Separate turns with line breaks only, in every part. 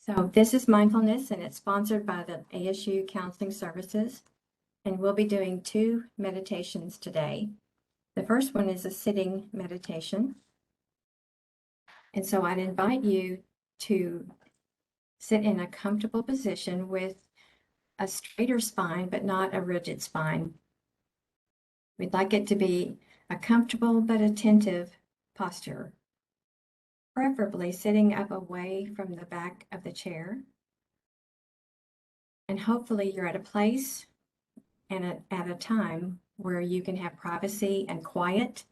So this is mindfulness, and it's sponsored by the ASU Counseling Services. And we'll be doing 2 meditations today. The first one is a sitting meditation. And so I'd invite you to sit in a comfortable position with a straighter spine, but not a rigid spine. We'd like it to be a comfortable but attentive posture, preferably sitting up away from the back of the chair. And hopefully you're at a place and at a time where you can have privacy and quiet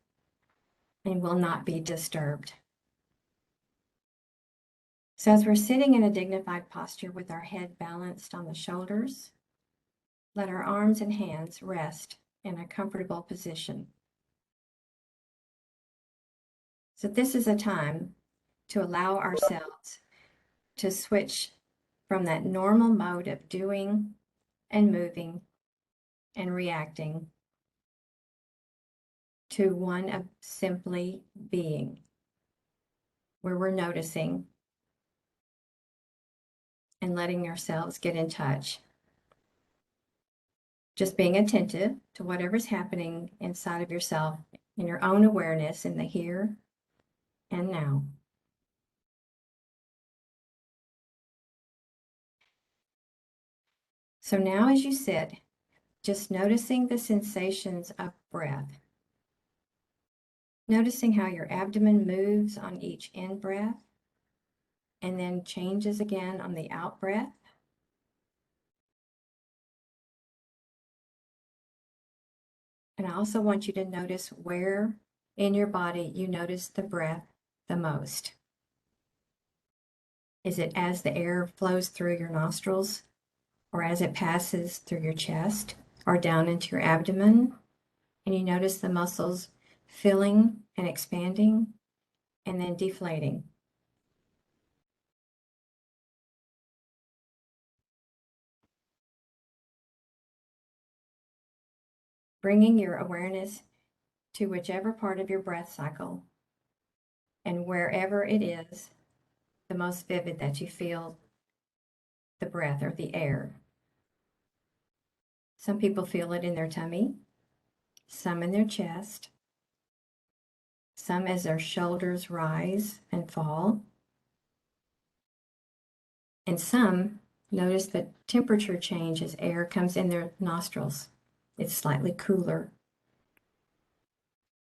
and will not be disturbed. So as we're sitting in a dignified posture with our head balanced on the shoulders, let our arms and hands rest in a comfortable position. So this is a time to allow ourselves to switch from that normal mode of doing and moving and reacting to one of simply being, where we're noticing and letting ourselves get in touch. Just being attentive to whatever's happening inside of yourself in your own awareness in the here and now. So now as you sit, just noticing the sensations of breath. Noticing how your abdomen moves on each in-breath and then changes again on the out-breath. And I also want you to notice where in your body you notice the breath the most. Is it as the air flows through your nostrils, or as it passes through your chest or down into your abdomen, and you notice the muscles filling and expanding and then deflating? Bringing your awareness to whichever part of your breath cycle and wherever it is the most vivid that you feel the breath or the air. Some people feel it in their tummy, some in their chest, some as their shoulders rise and fall, and some notice the temperature change as air comes in their nostrils. It's slightly cooler.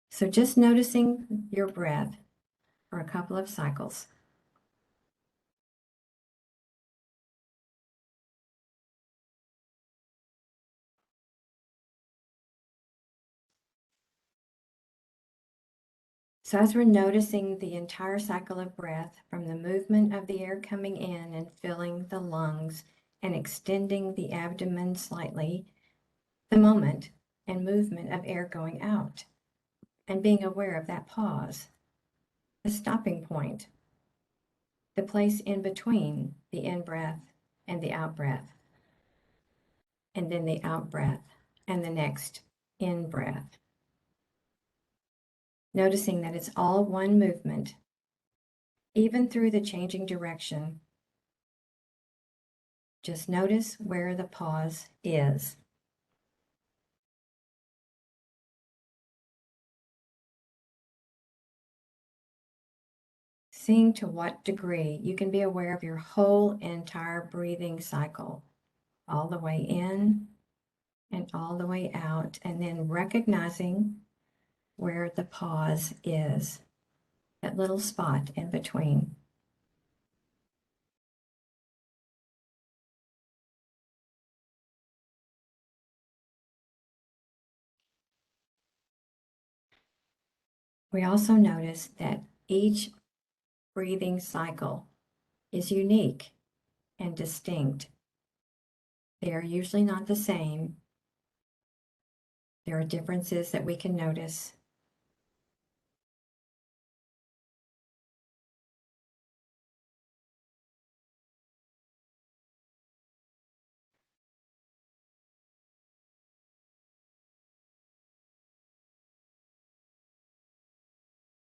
So just noticing your breath for a couple of cycles. So as we're noticing the entire cycle of breath, from the movement of the air coming in and filling the lungs and extending the abdomen slightly, the moment and movement of air going out, and being aware of that pause, the stopping point, the place in between the in-breath and the out-breath, and then the out-breath and the next in-breath. Noticing that it's all one movement, even through the changing direction. Just notice where the pause is. Seeing to what degree you can be aware of your whole entire breathing cycle, all the way in and all the way out, and then recognizing where the pause is, that little spot in between. We also notice that each breathing cycle is unique and distinct. They are usually not the same. There are differences that we can notice.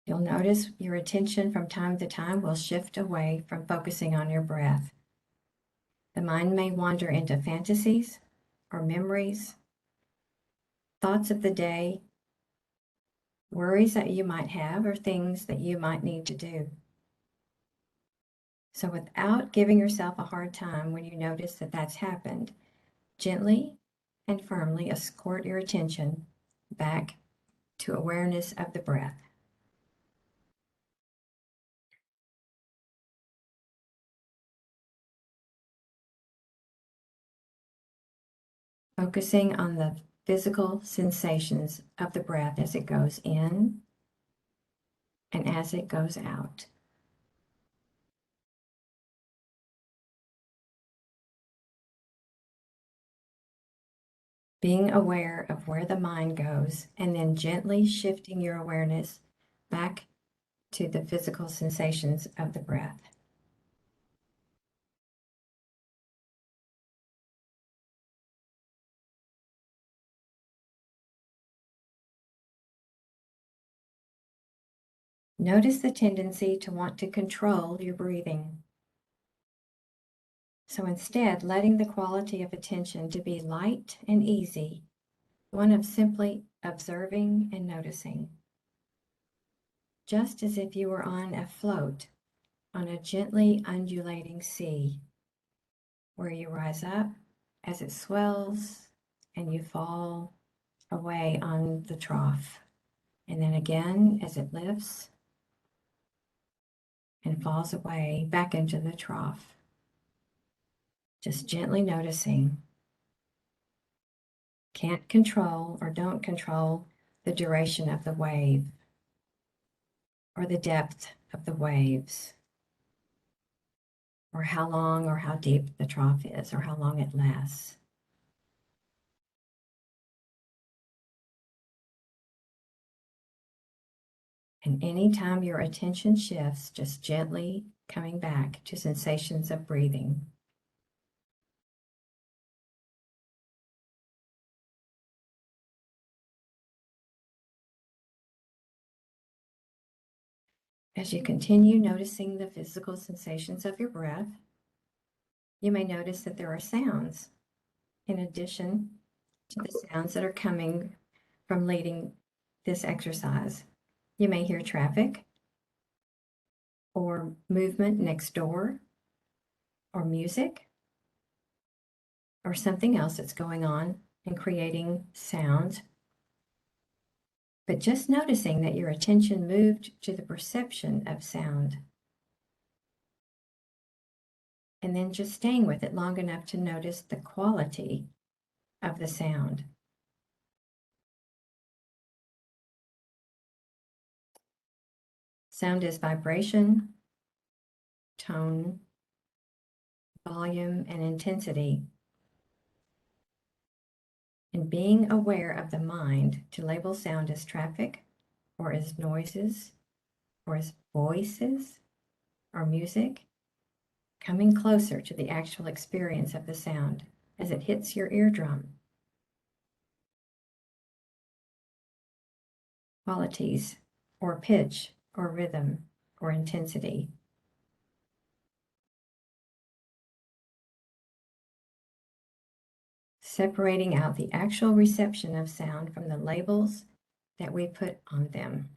You'll notice your attention from time to time will shift away from focusing on your breath The mind may wander into fantasies or memories, thoughts of the day, worries that you might have, or things that you might need to do. So without giving yourself a hard time when you notice that that's happened, gently and firmly escort your attention back to awareness of the breath. Focusing on the physical sensations of the breath as it goes in and as it goes out. Being aware of where the mind goes and then gently shifting your awareness back to the physical sensations of the breath. Notice the tendency to want to control your breathing. So instead, letting the quality of attention to be light and easy, one of simply observing and noticing. Just as if you were on a float on a gently undulating sea, where you rise up as it swells and you fall away on the trough. And then again as it lifts and falls away back into the trough. Just gently noticing. Can't control or don't control the duration of the wave or the depth of the waves or how long or how deep the trough is or how long it lasts. And anytime your attention shifts, just gently coming back to sensations of breathing. As you continue noticing the physical sensations of your breath, you may notice that there are sounds in addition to the sounds that are coming from leading this exercise. You may hear traffic or movement next door or music or something else that's going on and creating sound. But just noticing that your attention moved to the perception of sound. And then just staying with it long enough to notice the quality of the sound. Sound is vibration, tone, volume, and intensity. And being aware of the mind to label sound as traffic or as noises or as voices or music, coming closer to the actual experience of the sound as it hits your eardrum. Qualities or pitch or rhythm or intensity. Separating out the actual reception of sound from the labels that we put on them.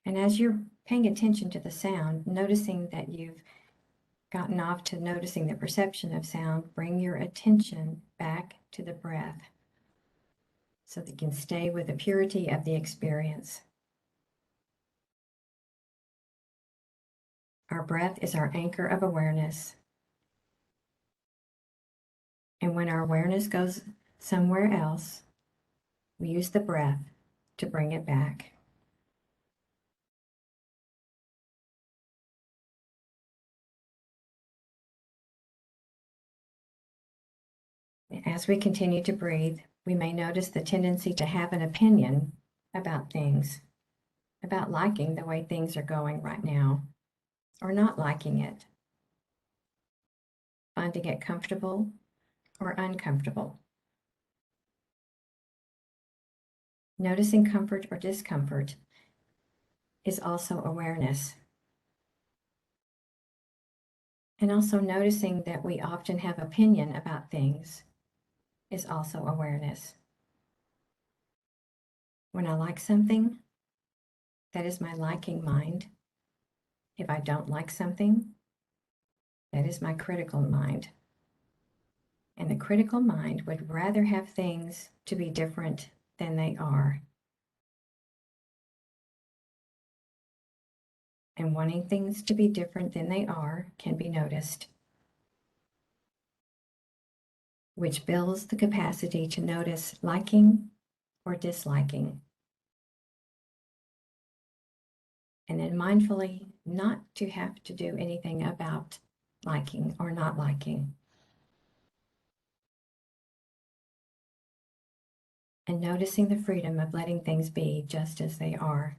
And as you're paying attention to the sound, noticing that you've gotten off to noticing the perception of sound, bring your attention back to the breath so that you can stay with the purity of the experience. Our breath is our anchor of awareness. And when our awareness goes somewhere else, we use the breath to bring it back. As we continue to breathe, we may notice the tendency to have an opinion about things, about liking the way things are going right now, or not liking it, finding it comfortable or uncomfortable. Noticing comfort or discomfort is also awareness. And also noticing that we often have opinion about things is also awareness. When I like something, that is my liking mind. If I don't like something, that is my critical mind. And the critical mind would rather have things to be different than they are. And wanting things to be different than they are can be noticed, which builds the capacity to notice liking or disliking. And then mindfully not to have to do anything about liking or not liking. And noticing the freedom of letting things be just as they are.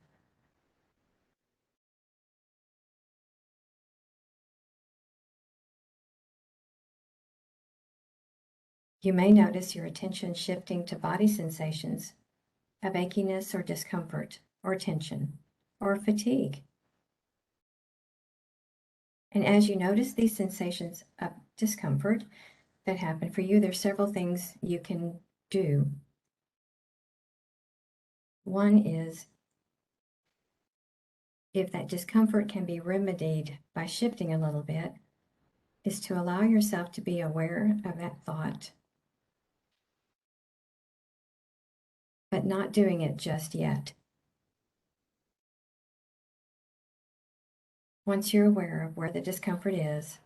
You may notice your attention shifting to body sensations of achiness or discomfort or tension or fatigue. And as you notice these sensations of discomfort that happen for you, there's several things you can do. One is, if that discomfort can be remedied by shifting a little bit, is to allow yourself to be aware of that thought, but not doing it just yet. Once you're aware of where the discomfort is,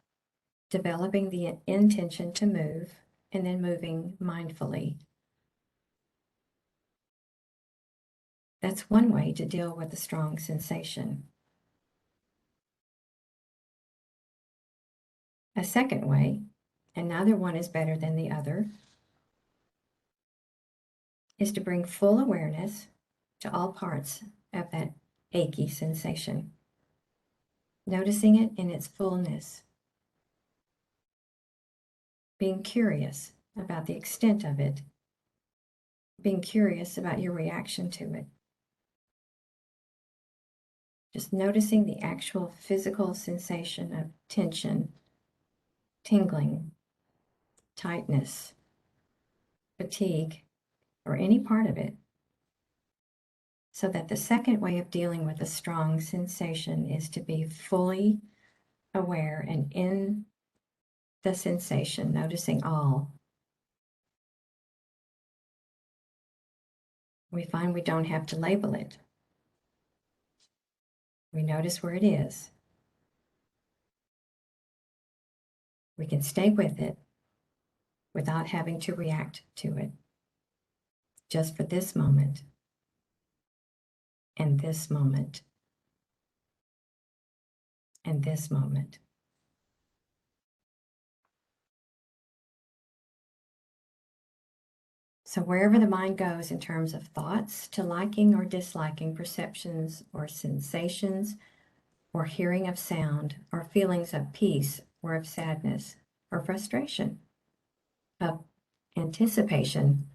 developing the intention to move, and then moving mindfully. That's one way to deal with a strong sensation. A second way, and neither one is better than the other, is to bring full awareness to all parts of that achy sensation, noticing it in its fullness, being curious about the extent of it, being curious about your reaction to it. Just noticing the actual physical sensation of tension, tingling, tightness, fatigue, or any part of it. So that the second way of dealing with a strong sensation is to be fully aware and in the sensation, noticing all. We find we don't have to label it. We notice where it is. We can stay with it without having to react to it, just for this moment and this moment and this moment. So wherever the mind goes in terms of thoughts to liking or disliking, perceptions or sensations, or hearing of sound, or feelings of peace or of sadness or frustration, of anticipation,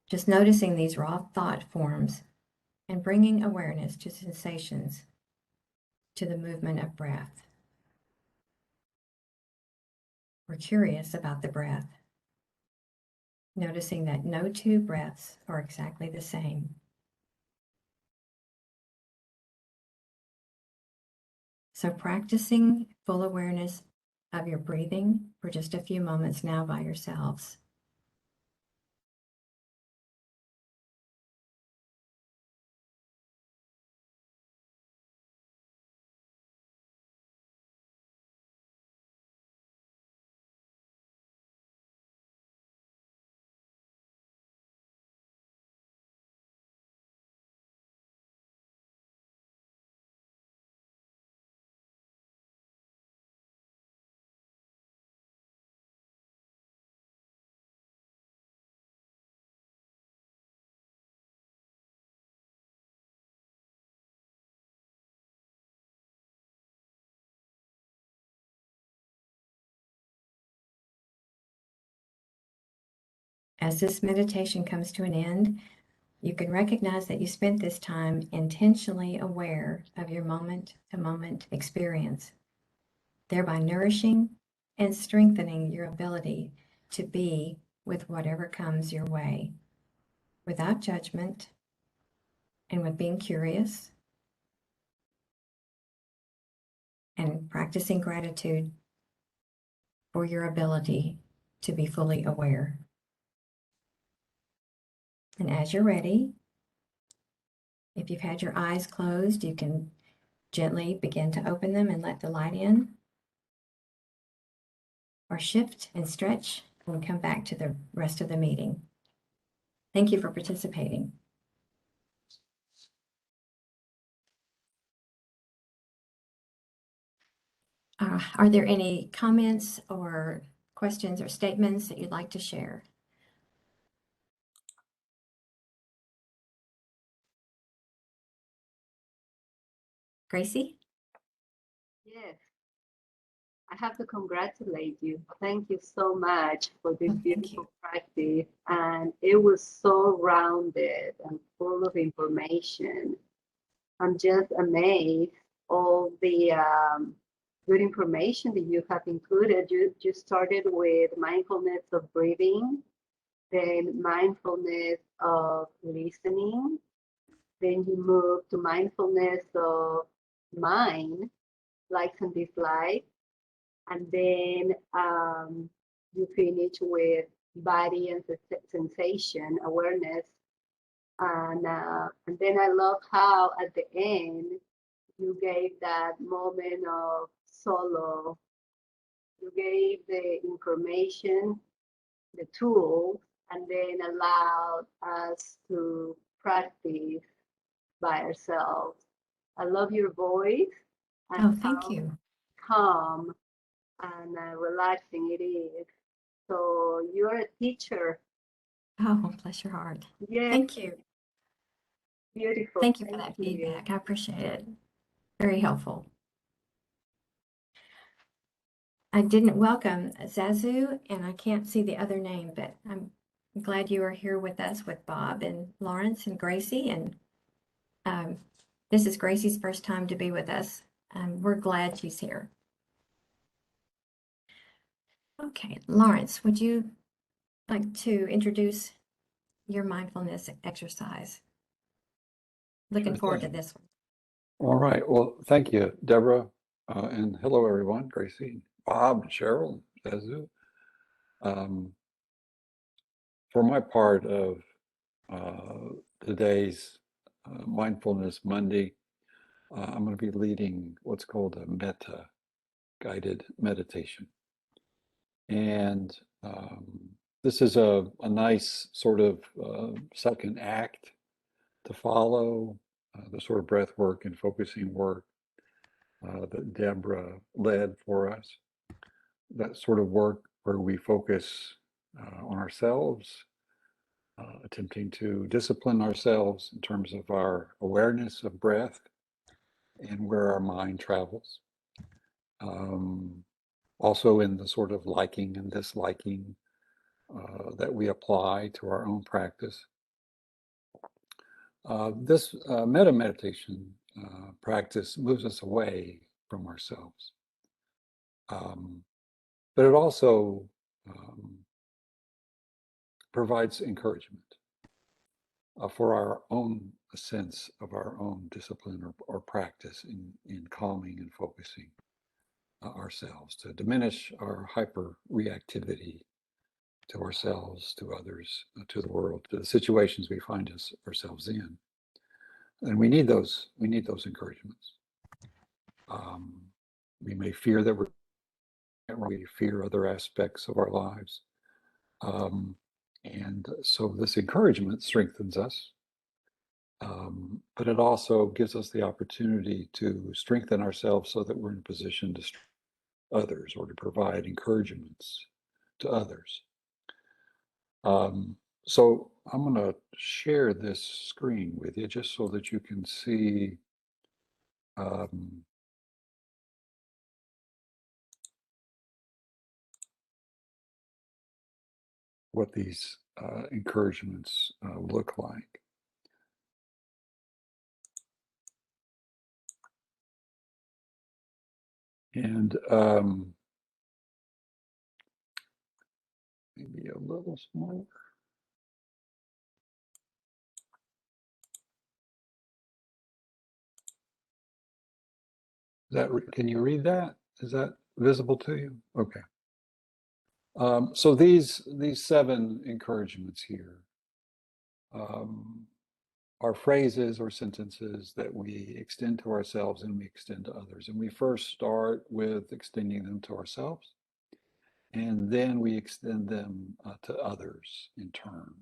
just noticing these raw thought forms and bringing awareness to sensations, to the movement of breath. We're curious about the breath, noticing that no two breaths are exactly the same. So practicing full awareness of your breathing for just a few moments now by yourselves. As this meditation comes to an end, You can recognize that you spent this time intentionally aware of your moment-to-moment experience, thereby nourishing and strengthening your ability to be with whatever comes your way, without judgment and with being curious, and practicing gratitude for your ability to be fully aware. And as you're ready, if you've had your eyes closed, you can gently begin to open them and let the light in, or shift and stretch and come back to the rest of the meeting. Thank you for participating. Are there any comments or questions or statements that you'd like to share? Gracie?
Yes, I have to congratulate you. Thank you so much for this beautiful practice. And it was so rounded and full of information. I'm just amazed all the good information that you have included. You started with mindfulness of breathing, then mindfulness of listening, then you moved to mindfulness of mind, likes and dislikes, and then you finish with body and sensation awareness. And then I love how at the end you gave that moment of solo. You gave the information, the tools, and then allowed us to practice by ourselves. I love your voice and
Oh, thank
how
you.
calm and relaxing it is. So you're a teacher.
Oh, bless your heart.
Yes,
Thank you.
beautiful.
Thank you for
Thank
that
you.
feedback. I appreciate it. Very helpful. I didn't welcome Zazu, and I can't see the other name, but I'm glad you are here with us with Bob and Lawrence and Gracie. And this is Gracie's first time to be with us. We're glad she's here. Okay, Lawrence, would you like to introduce your mindfulness exercise? Looking forward to this one.
All right. Well, thank you, Deborah. And hello, everyone. Gracie, Bob, Cheryl, Zazu. For my part of today's Mindfulness Monday, I'm going to be leading what's called a metta guided meditation. And this is a nice sort of second act to follow the sort of breath work and focusing work that Deborah led for us. That sort of work where we focus on ourselves, attempting to discipline ourselves in terms of our awareness of breath and where our mind travels. Also in the sort of liking and disliking that we apply to our own practice. This metta meditation practice moves us away from ourselves. But it also provides encouragement for our own sense of our own discipline or practice in calming and focusing ourselves, to diminish our hyper reactivity to ourselves, to others, to the world, to the situations we find ourselves in. And we need those encouragements. We may fear that we fear other aspects of our lives. And so this encouragement strengthens us, but it also gives us the opportunity to strengthen ourselves so that we're in a position to strengthen others or to provide encouragements to others. So I'm going to share this screen with you just so that you can see what these encouragements look like. And maybe a little smaller. Can you read that? Is that visible to you? Okay. So these 7 encouragements here are phrases or sentences that we extend to ourselves and we extend to others. And we first start with extending them to ourselves, and then we extend them to others in turn.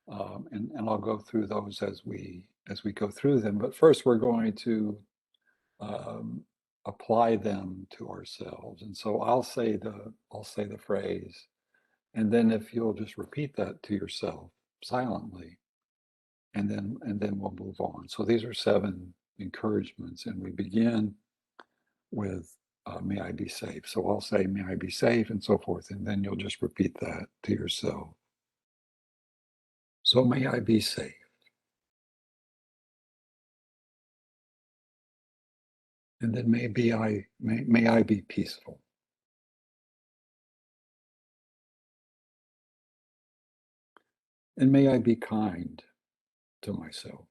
And I'll go through those as we go through them. But first, we're going to um, apply them to ourselves. And so I'll say the phrase, and then if you'll just repeat that to yourself silently, and then we'll move on. So these are 7 encouragements, and we begin with may I be safe. So I'll say, may I be safe, and so forth, and then you'll just repeat that to yourself. So may I be safe. And then may I be peaceful. And may I be kind to myself.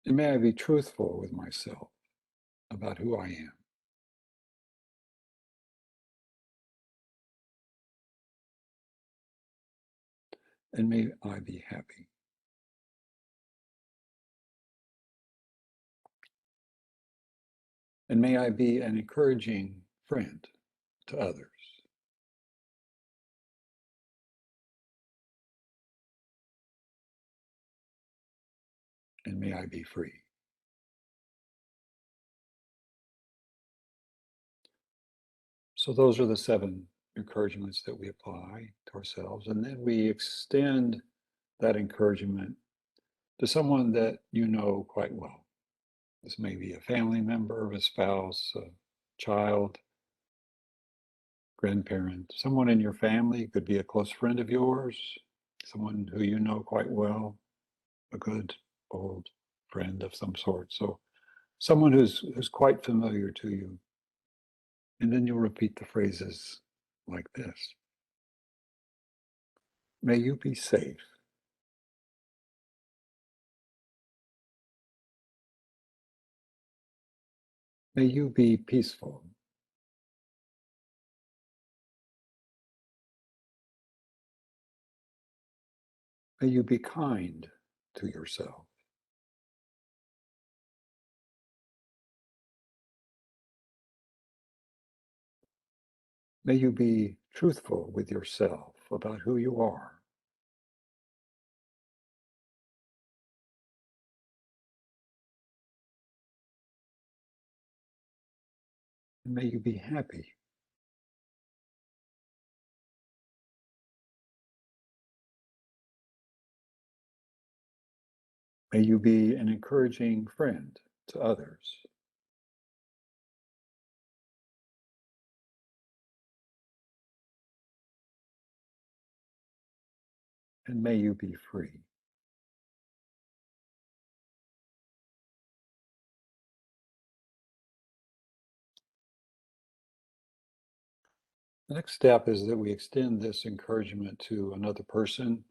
And may I be truthful with myself about who I am. And may I be happy. And may I be an encouraging friend to others. And may I be free. So those are the 7 encouragements that we apply to ourselves. And then we extend that encouragement to someone that you know quite well. This may be a family member, a spouse, a child, grandparent, someone in your family. Could be a close friend of yours, someone who you know quite well, a good old friend of some sort. So someone who's quite familiar to you. And then you'll repeat the phrases like this. May you be safe. May you be peaceful. May you be kind to yourself. May you be truthful with yourself about who you are. And may you be happy. May you be an encouraging friend to others. And may you be free. The next step is that we extend this encouragement to another person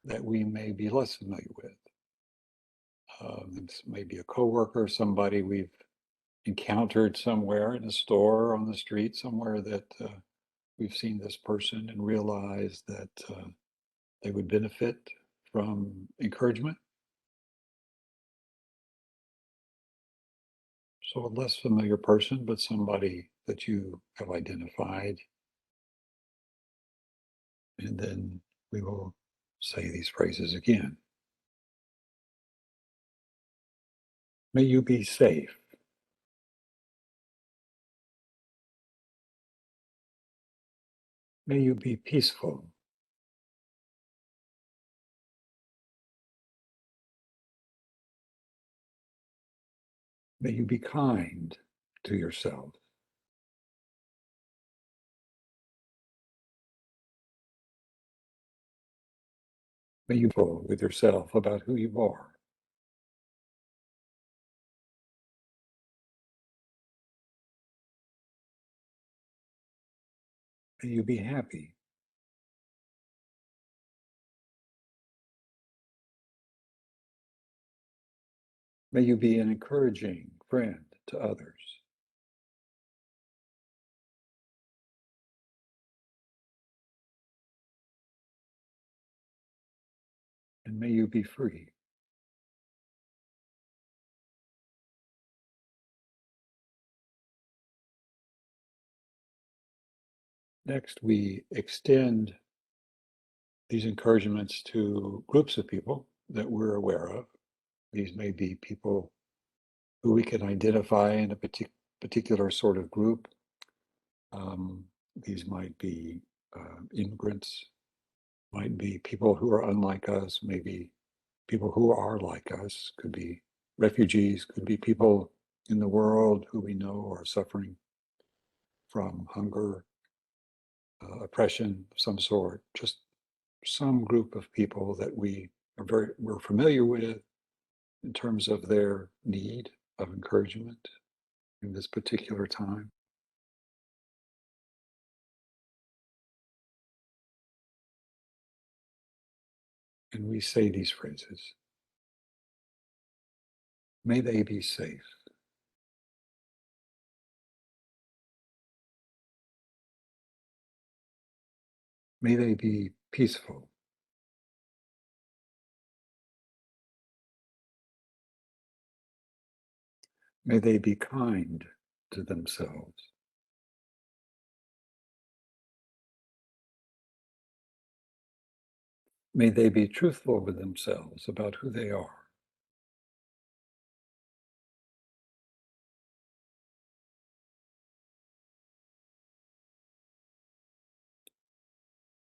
that we may be less familiar with. This may be a coworker, somebody we've encountered somewhere in a store, on the street, somewhere that we've seen this person and realized that they would benefit from encouragement. So a less familiar person, but somebody that you have identified. And then we will say these phrases again. May you be safe. May you be peaceful. May you be kind to yourself. May you be full with yourself about who you are. May you be happy. May you be an encouraging friend to others. And may you be free. Next, we extend these encouragements to groups of people that we're aware of. These may be people who we can identify in a particular sort of group. These might be immigrants, might be people who are unlike us, maybe people who are like us, could be refugees, could be people in the world who we know are suffering from hunger, oppression of some sort, just some group of people that we're familiar with in terms of their need of encouragement in this particular time. And we say these phrases. May they be safe. May they be peaceful. May they be kind to themselves. May they be truthful with themselves about who they are.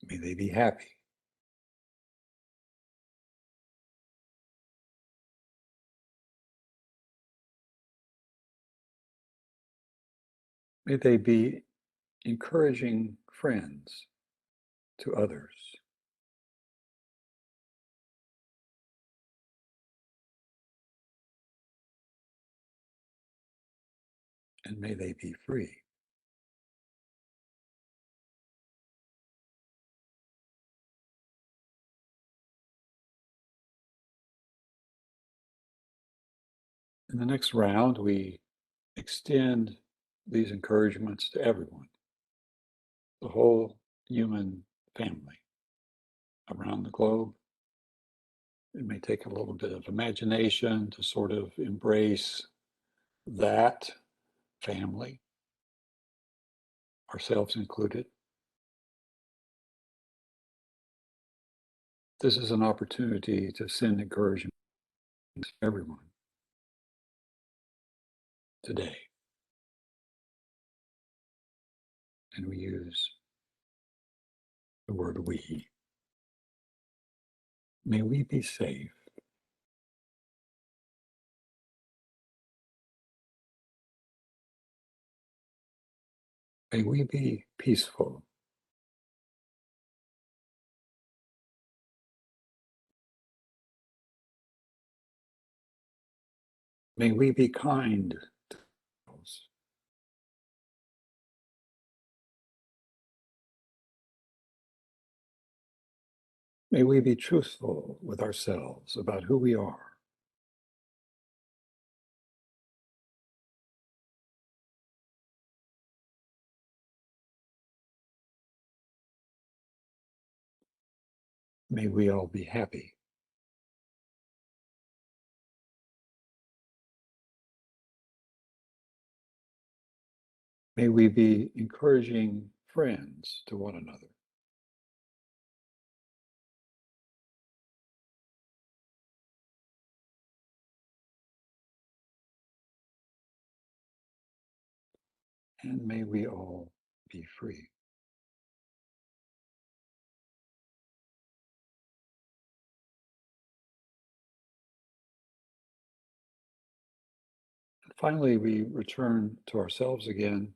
May they be happy. May they be encouraging friends to others. And may they be free. In the next round, we extend these encouragements to everyone, the whole human family around the globe. It may take a little bit of imagination to sort of embrace that family, ourselves included. This is an opportunity to send encouragement to everyone today. And we use the word we. May we be safe. May we be peaceful. May we be kind to ourselves. May we be truthful with ourselves about who we are. May we all be happy. May we be encouraging friends to one another. And may we all be free. And finally, we return to ourselves again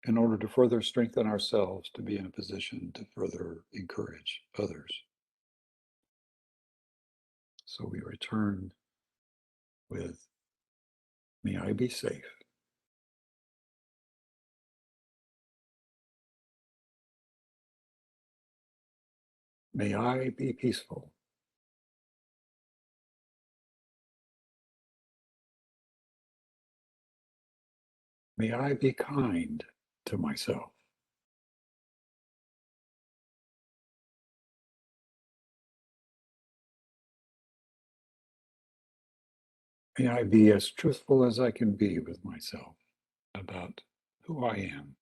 in order to further strengthen ourselves to be in a position to further encourage others. So we return with, may I be safe. May I be peaceful. May I be kind to myself. May I be as truthful as I can be with myself about who I am.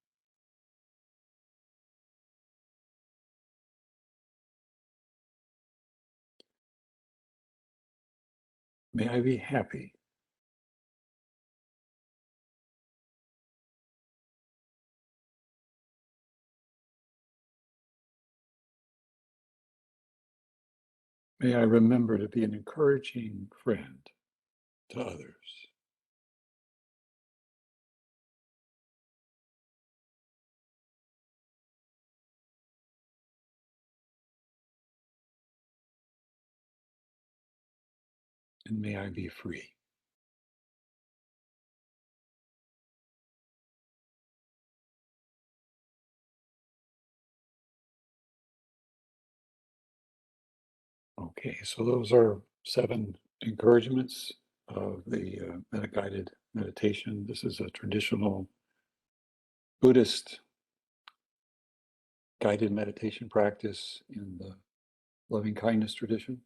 May I be happy. May I remember to be an encouraging friend to others. And may I be free. Okay, so those are 7 encouragements of the guided meditation. This is a traditional Buddhist guided meditation practice in the loving kindness tradition,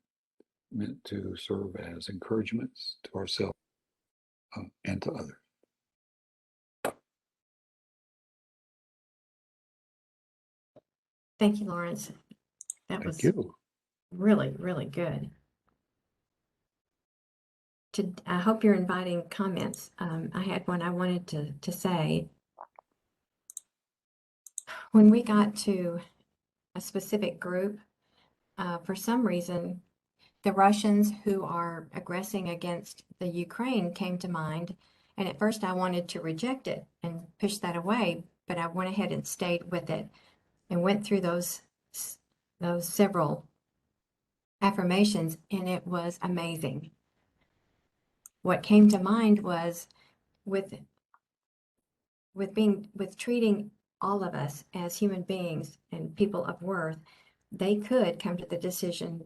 meant to serve as encouragements to ourselves and to others.
Thank you, Lawrence. That
Thank
was
you.
really, really good. I hope you're inviting comments. I had one I wanted to say. When we got to a specific group, for some reason, the Russians who are aggressing against the Ukraine came to mind. And at first I wanted to reject it and push that away, but I went ahead and stayed with it and went through those several affirmations, and it was amazing. What came to mind was with treating all of us as human beings and people of worth, they could come to the decision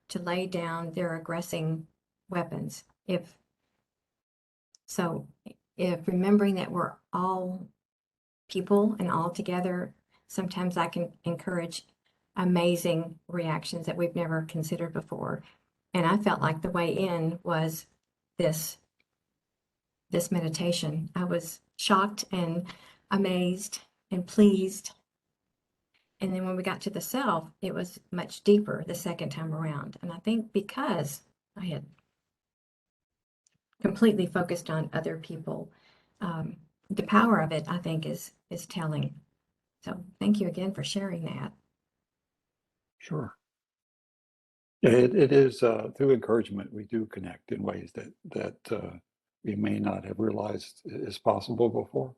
to lay down their aggressing weapons. If remembering that we're all people and all together, sometimes I can encourage amazing reactions that we've never considered before. And I felt like the way in was this meditation. I was shocked and amazed and pleased. And then when we got to the self, it was much deeper the second time around. And I think because I had completely focused on other people, the power of it, I think, is telling. So thank you again for sharing that.
Sure. Yeah, it is through encouragement we do connect in ways that we may not have realized is possible before.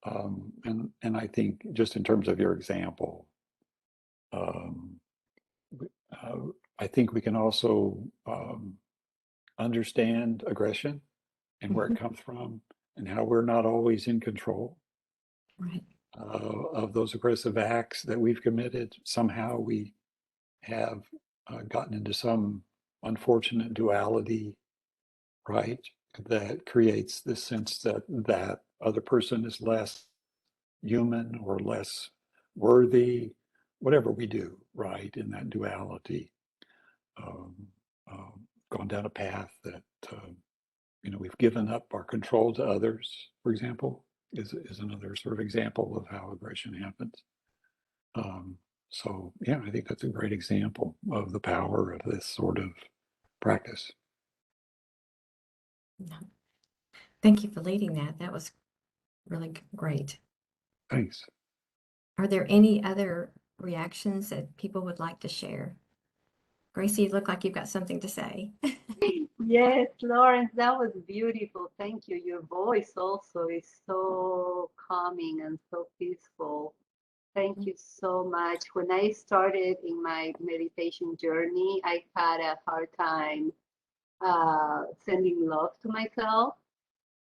And I think just in terms of your example, um, uh, I think we can also understand aggression and where it comes from and how we're not always in control
Right.
of those aggressive acts that we've committed. Somehow we have gotten into some unfortunate duality, right? That creates this sense that that other person is less human or less worthy, whatever we do, right? In that duality, um, gone down a path that we've given up our control to others. For example, is another sort of example of how aggression happens. Um, so yeah, I think that's a great example of the power of this sort of practice.
Thank you for leading that. That was really great.
Thanks.
Are there any other reactions that people would like to share? Gracie, you look like you've got something to say.
Yes, Lawrence, that was beautiful. Thank you. Your voice also is so calming and so peaceful. Thank you so much. When I started in my meditation journey, I had a hard time sending love to myself.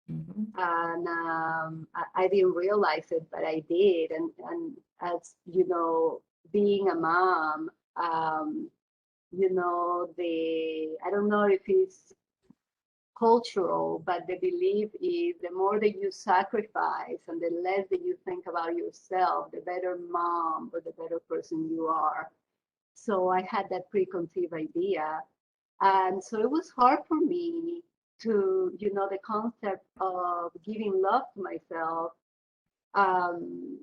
And I didn't realize it, but I did. And as you know, being a mom, You know, I don't know if it's cultural, but the belief is the more that you sacrifice and the less that you think about yourself, the better mom or the better person you are. So I had that preconceived idea. And so it was hard for me to, you know, the concept of giving love to myself um,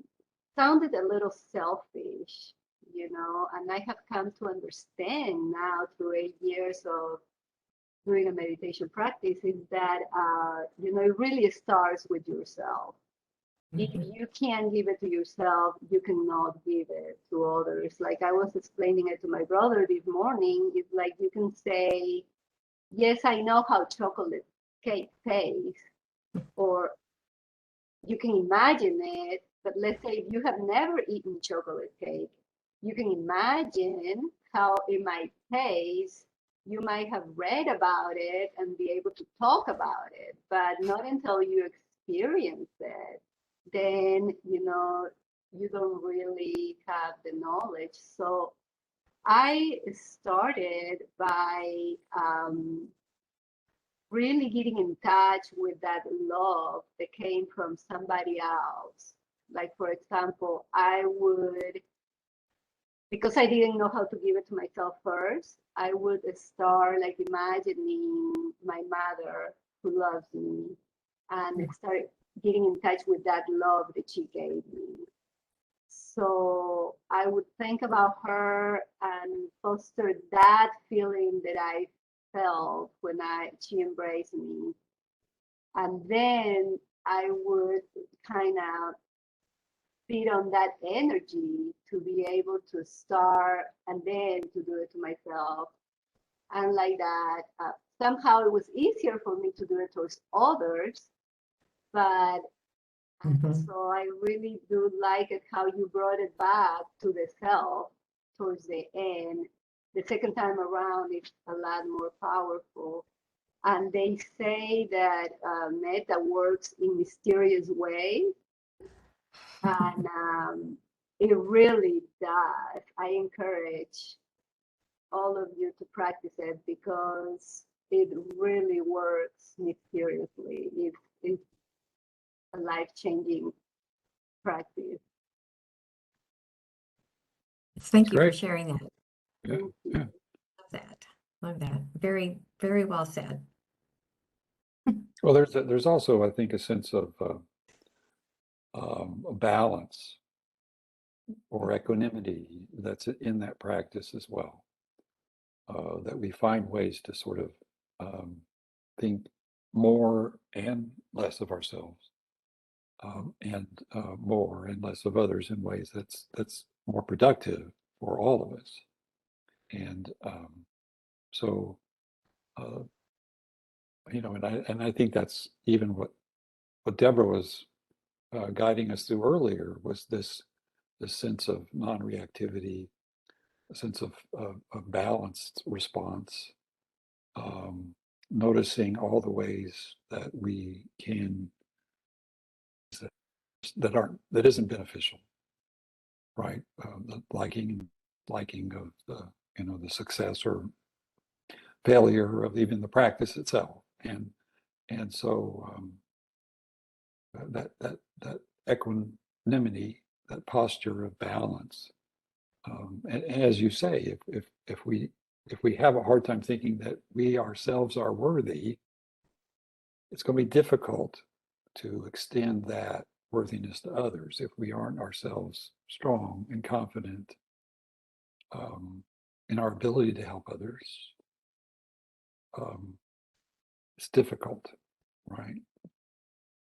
sounded a little selfish, you know, and I have come to understand now through 8 years of doing a meditation practice is that, you know, it really starts with yourself. If you can't give it to yourself, you cannot give it to others. Like I was explaining it to my brother this morning, it's like you can say, yes, I know how chocolate cake tastes, or you can imagine it, but let's say if you have never eaten chocolate cake, you can imagine how it might taste. You might have read about it and be able to talk about it, but not until you experience it, then, you know, you don't really have the knowledge. So I started by really getting in touch with that love that came from somebody else. Like, for example, I would, because I didn't know how to give it to myself first, I would start like imagining my mother who loves me and start getting in touch with that love that she gave me. So I would think about her and foster that feeling that I felt when she embraced me. And then I would kind of feed on that energy to be able to start and then to do it to myself. And like that, somehow it was easier for me to do it towards others. But so I really do like it how you brought it back to the self towards the end. The second time around, it's a lot more powerful. And they say that metta works in mysterious ways, and it really does. I encourage all of you to practice it because it really works mysteriously. It's a life-changing practice.
Thank you for
Great.
sharing that.
Yeah, yeah.
Love that. Love that. Very, very well said.
Well, there's also, I think, a sense of a balance or equanimity that's in that practice as well. That we find ways to sort of think more and less of ourselves, and more and less of others in ways that's more productive for all of us. And so, uh, you know, and I think that's even what Deborah was guiding us through earlier was this sense of non-reactivity, a sense of balanced response, noticing all the ways that we can that isn't beneficial, right? The liking of the the success or failure of even the practice itself, and so that equanimity, that posture of balance, and as you say, if we have a hard time thinking that we ourselves are worthy, it's going to be difficult to extend that worthiness to others if we aren't ourselves strong and confident in our ability to help others. It's difficult, right?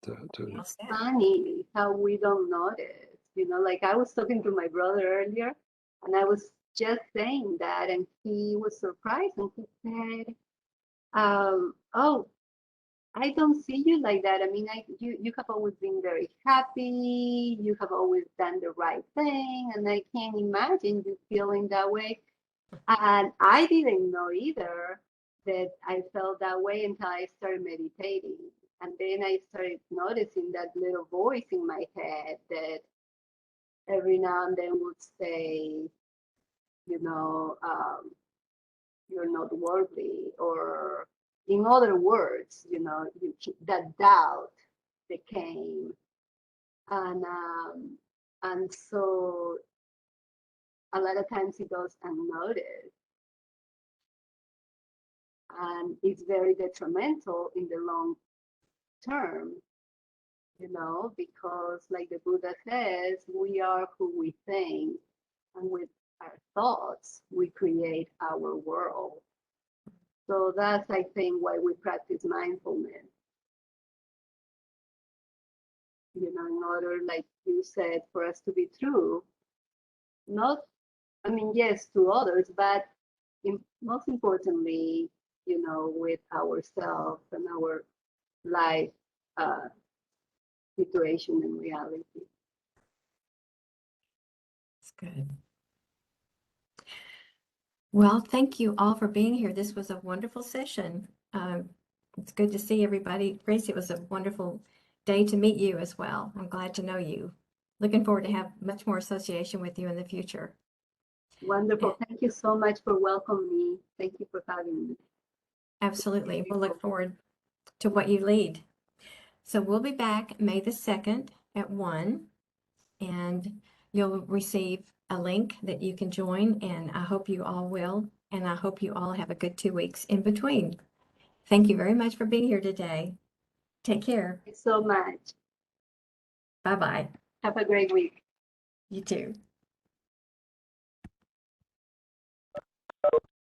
Well said.
Funny how we don't notice, you know, like I was talking to my brother earlier and I was just saying that and he was surprised and he said, oh, I don't see you like that. I mean, you have always been very happy. You have always done the right thing, and I can't imagine you feeling that way. And I didn't know either that I felt that way until I started meditating. And then I started noticing that little voice in my head that every now and then would say, you're not worthy, or in other words, that doubt that came. And so a lot of times it goes unnoticed, and it's very detrimental in the long term, because like the Buddha says, we are who we think, and with our thoughts, we create our world. So that's, I think, why we practice mindfulness. In order, like you said, for us to be true, not, yes, to others, but most importantly, with ourselves and our life situation and reality.
That's good. Well, thank you all for being here. This was a wonderful session. It's good to see everybody. Grace, it was a wonderful day to meet you as well. I'm glad to know you. Looking forward to have much more association with you in the future.
Wonderful. Thank you so much for welcoming me. Thank you for having me.
Absolutely. We'll look forward to what you lead. So we'll be back May the 2nd at 1, and you'll receive a link that you can join, and I hope you all will, and I hope you all have a good 2 weeks in between. Thank you very much for being here today. Take care.
Thank you so much.
Bye-bye.
Have a great week.
You too.